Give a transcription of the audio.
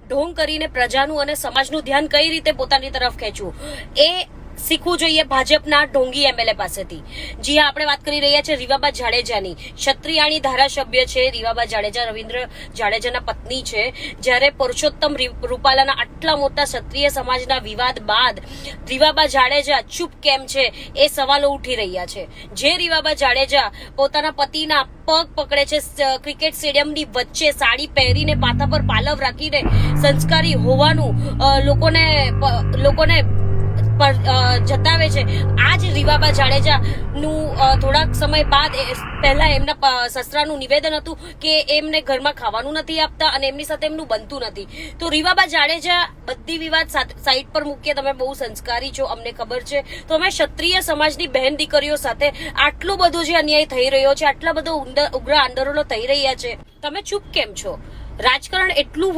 ઢોંગ કરીને પ્રજાનું અને સમાજનું ધ્યાન કઈ રીતે પોતાની તરફ ખેંચવું એ શીખવું જોઈએ ભાજપના ઢોંગી એમએલએ પાસેથી. જી હા, આપણે વાત કરી રહ્યા છીએ રીવાબા જાડેજાની. ક્ષત્રિયાણી ધારાસભ્ય છે રીવાબા જાડેજા, રવિન્દ્ર જાડેજાના પત્ની છે. જ્યારે પુરુષોત્તમ રૂપાલાના આટલા મોટા ક્ષત્રિય સમાજના વિવાદ બાદ રીવાબા જાડેજા ચૂપ કેમ છે એ સવાલો ઉઠી રહ્યા છે. જે રીવાબા જાડેજા પોતાના પતિના પગ પકડે છે ક્રિકેટ સ્ટેડિયમની વચ્ચે સાડી પહેરીને માથા પર પાલવ રાખીને સંસ્કારી હોવાનું લોકોને જતાવે છે. આ જ રીવાબા જાડેજા નું થોડાક સમય બાદ પહેલા એમના સસરાનું નિવેદન હતું કે એમને ઘરમાં ખાવાનું નથી આપતા અને એમની સાથે એમનું બનતું નથી. તો રીવાબા જાડેજા બધી વિવાદ સાઈડ પર મૂકીએ, તમે બહુ સંસ્કારી છો, અમને ખબર છે, તો અમે ક્ષત્રિય સમાજની બહેન દીકરીઓ સાથે આટલું બધું જે અન્યાય થઈ રહ્યો છે, આટલા બધો ઉગ્ર આંદોલનો થઈ રહ્યા છે, તમે ચૂપ કેમ છો? રાજકારણ એટલું